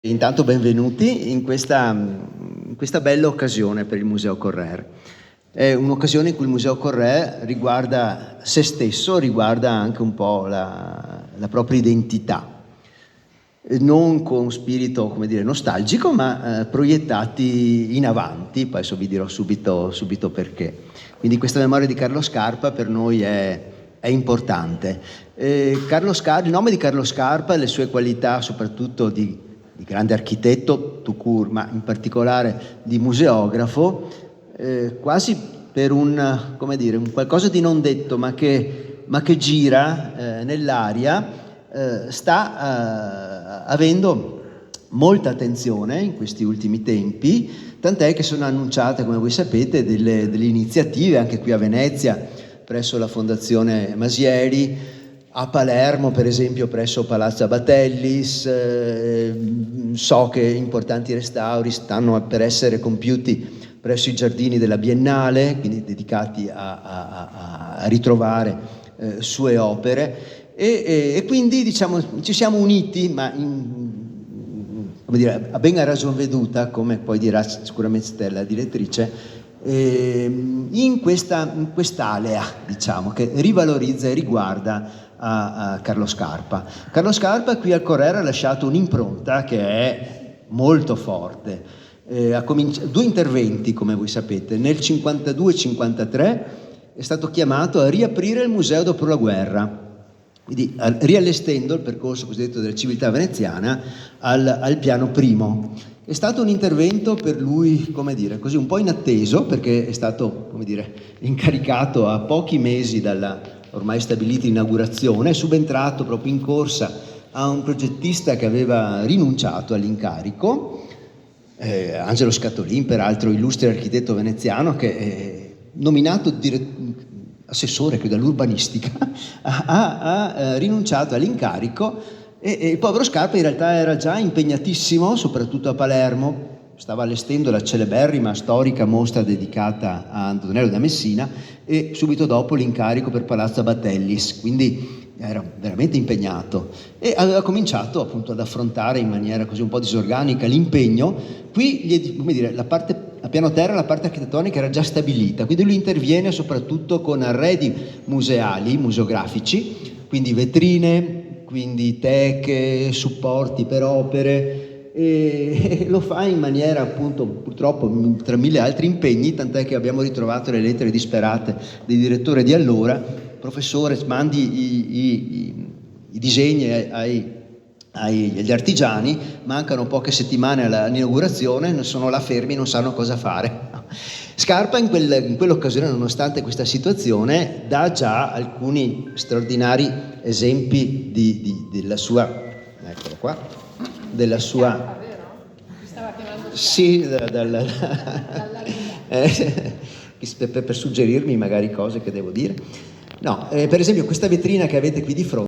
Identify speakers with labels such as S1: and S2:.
S1: Intanto benvenuti in questa bella occasione per il Museo Correr. È un'occasione in cui il Museo Correr riguarda se stesso, riguarda anche un po' la propria identità, non con spirito, come dire, nostalgico, ma proiettati in avanti. Poi adesso vi dirò subito perché. Quindi questa memoria di Carlo Scarpa per noi è importante. Il nome di Carlo Scarpa e le sue qualità, soprattutto di grande architetto tout court, ma in particolare di museografo, quasi per un qualcosa di non detto, ma che gira nell'aria, sta avendo molta attenzione in questi ultimi tempi, tant'è che sono annunciate, come voi sapete, delle iniziative anche qui a Venezia, presso la Fondazione Masieri, a Palermo, per esempio, presso Palazzo Batellis. So che importanti restauri stanno per essere compiuti presso i giardini della Biennale, quindi dedicati a ritrovare sue opere, e quindi diciamo ci siamo uniti, ma a ben a ragion veduta, come poi dirà sicuramente Stella, direttrice, in quest'alea, diciamo, che rivalorizza e riguarda a Carlo Scarpa. Carlo Scarpa qui al Correr ha lasciato un'impronta che è molto forte. Due interventi, come voi sapete. Nel 52-53 è stato chiamato a riaprire il museo dopo la guerra, quindi riallestendo il percorso cosiddetto della civiltà veneziana al piano primo. È stato un intervento per lui, come dire, così un po' inatteso, perché è stato, come dire, incaricato a pochi mesi dalla ormai stabilita inaugurazione, è subentrato proprio in corsa a un progettista che aveva rinunciato all'incarico, Angelo Scatolin, peraltro illustre architetto veneziano, che è nominato assessore all'urbanistica, ha rinunciato all'incarico, e il povero Scarpa in realtà era già impegnatissimo, soprattutto a Palermo. Stava allestendo la celeberrima storica mostra dedicata a Antonello da Messina, e subito dopo l'incarico per Palazzo Batellis, quindi era veramente impegnato e aveva cominciato appunto ad affrontare in maniera così un po' disorganica l'impegno. Qui, come dire, a piano terra la parte architettonica era già stabilita, quindi lui interviene soprattutto con arredi museali, museografici, quindi vetrine, quindi teche, supporti per opere, e lo fa in maniera, appunto, purtroppo tra mille altri impegni, tant'è che abbiamo ritrovato le lettere disperate del direttore di allora: professore, mandi i disegni agli artigiani, mancano poche settimane all'inaugurazione, sono là fermi, non sanno cosa fare. Scarpa in quell'occasione, nonostante questa situazione, dà già alcuni straordinari esempi della sua, eccolo qua, della sua...
S2: Scarpa, vero? Mi stava chiamando Scarpa.
S1: Sì, per suggerirmi magari cose che devo dire. No, per esempio questa vetrina che avete qui di fronte